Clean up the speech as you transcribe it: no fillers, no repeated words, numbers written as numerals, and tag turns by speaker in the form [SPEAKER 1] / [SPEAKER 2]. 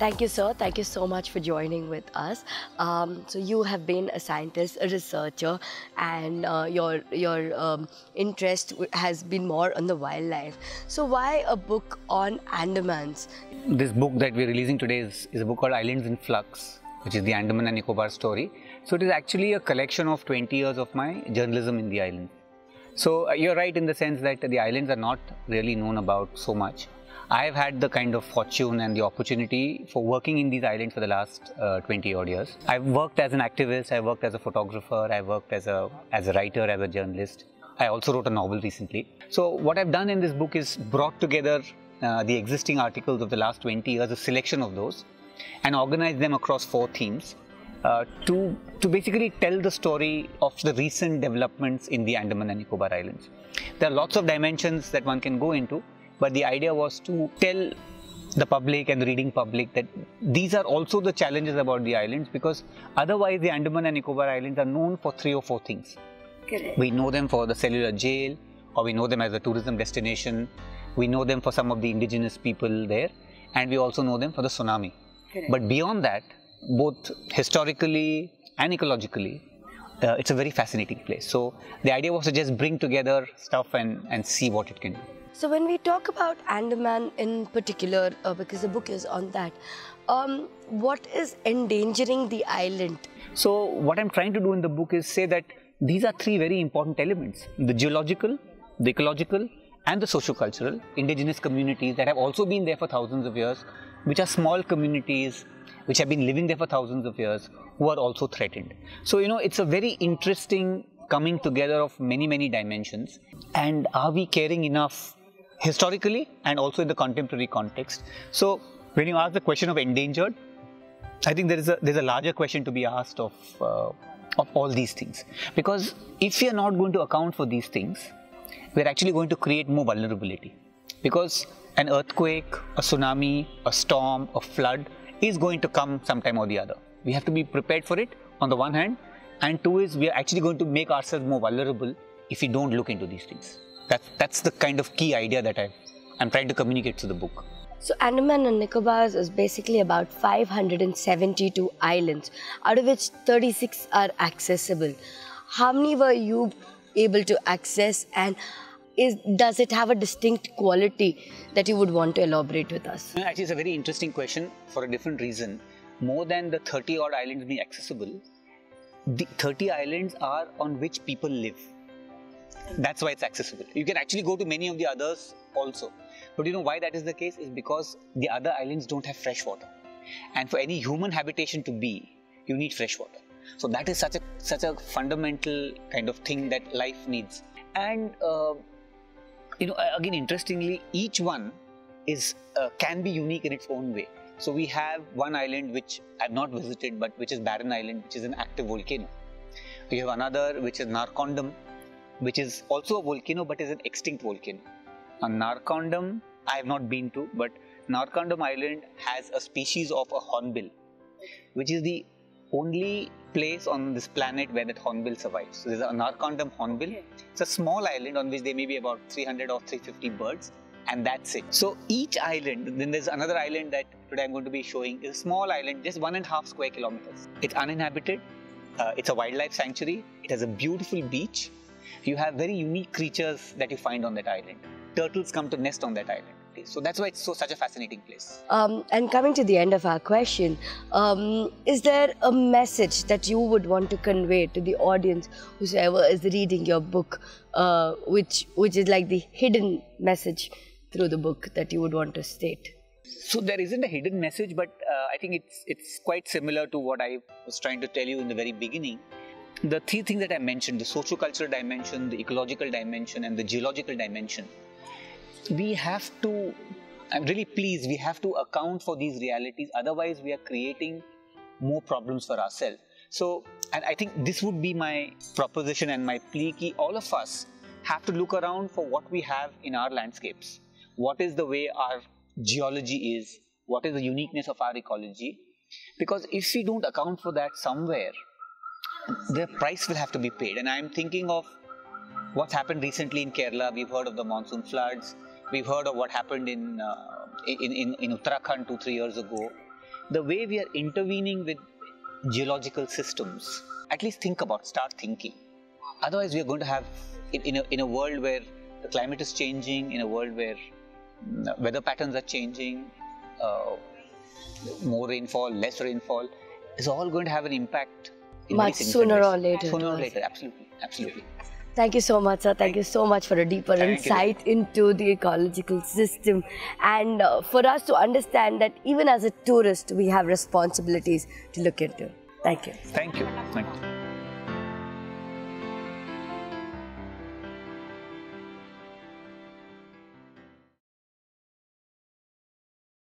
[SPEAKER 1] Thank you, sir. Thank you so much for joining with us. So you have been a scientist, a researcher, and your interest has been more on the wildlife. So why a book on Andamans?
[SPEAKER 2] This book that we're releasing today is a book called Islands in Flux, which is the Andaman and Nicobar story. So it is actually a collection of 20 years of my journalism in the islands. So you're right in the sense that the islands are not really known about so much. I've had the kind of fortune and the opportunity for working in these islands for the last 20 odd years. I've worked as an activist, I've worked as a photographer, I've worked as a writer, as a journalist. I also wrote a novel recently. So what I've done in this book is brought together the existing articles of the last 20 years, a selection of those, and organized them across 4 themes to basically tell the story of the recent developments in the Andaman and Nicobar Islands. There are lots of dimensions that one can go into, but the idea was to tell the public and the reading public that these are also the challenges about the islands, because otherwise the Andaman and Nicobar Islands are known for 3 or 4 things.
[SPEAKER 1] Correct.
[SPEAKER 2] We know them for the cellular jail, or we know them as a tourism destination. We know them for some of the indigenous people there, and we also know them for the tsunami.
[SPEAKER 1] Correct.
[SPEAKER 2] But beyond that, both historically and ecologically, it's a very fascinating place. So the idea was to just bring together stuff and see what it can do.
[SPEAKER 1] So when we talk about Andaman in particular, because the book is on that, what is endangering the island?
[SPEAKER 2] So what I'm trying to do in the book is say that these are 3 very important elements: the geological, the ecological, and the socio-cultural indigenous communities that have also been there for thousands of years, which are small communities which have been living there for thousands of years, who are also threatened. So, it's a very interesting coming together of many dimensions. And are we caring enough historically and also in the contemporary context? So when you ask the question of endangered, I think there's a larger question to be asked of all these things. Because if we are not going to account for these things, we're actually going to create more vulnerability. Because an earthquake, a tsunami, a storm, a flood is going to come sometime or the other. We have to be prepared for it on the one hand, and 2 is we are actually going to make ourselves more vulnerable if we don't look into these things. That's the kind of key idea that I'm trying to communicate to the book.
[SPEAKER 1] So Andaman and Nicobar is basically about 572 islands, out of which 36 are accessible. How many were you able to access, and does it have a distinct quality that you would want to elaborate with us?
[SPEAKER 2] Actually, it's a very interesting question for a different reason. More than the 30 odd islands being accessible, the 30 islands are on which people live. That's why it's accessible. You can actually go to many of the others also. But why that is the case is because the other islands don't have fresh water. And for any human habitation to be, you need fresh water. So that is such a fundamental kind of thing that life needs. And again, interestingly, each one can be unique in its own way. So we have one island which I've not visited, but which is Barren Island, which is an active volcano. We have another which is Narcondam, which is also a volcano but is an extinct volcano. On Narcondam, I have not been to, but Narcondam Island has a species of a hornbill, which is the only place on this planet where that hornbill survives. So there's a Narcondam hornbill. Okay. It's a small island on which there may be about 300 or 350 birds, and that's it. So each island, then there's another island that today I'm going to be showing, is a small island, just 1.5 square kilometers. It's uninhabited, it's a wildlife sanctuary, it has a beautiful beach. You have very unique creatures that you find on that island. Turtles come to nest on that island. So that's why it's such a fascinating place.
[SPEAKER 1] And coming to the end of our question, is there a message that you would want to convey to the audience, whoever is reading your book, which is like the hidden message through the book that you would want to state?
[SPEAKER 2] So there isn't a hidden message, but I think it's quite similar to what I was trying to tell you in the very beginning. The 3 things that I mentioned, the socio-cultural dimension, the ecological dimension, and the geological dimension, we have to, I'm really pleased, we have to account for these realities, otherwise we are creating more problems for ourselves. So, and I think this would be my proposition and my plea ki all of us have to look around for what we have in our landscapes. What is the way our geology is, what is the uniqueness of our ecology, because if we don't account for that somewhere, the price will have to be paid. And I'm thinking of what's happened recently in Kerala. We've heard of the monsoon floods. We've heard of what happened in Uttarakhand 2-3 years ago. the way we are intervening with geological systems, at least start thinking. Otherwise, we are going to have, in a world where the climate is changing, in a world where weather patterns are changing, more rainfall, less rainfall, is all going to have an impact in
[SPEAKER 1] much sooner or later.
[SPEAKER 2] Sooner or later, absolutely, absolutely.
[SPEAKER 1] Thank you so much, sir. Thank you so much for a deeper insight into the ecological system, and for us to understand that even as a tourist, we have responsibilities to look into. Thank you.
[SPEAKER 2] Thank you. Thank you.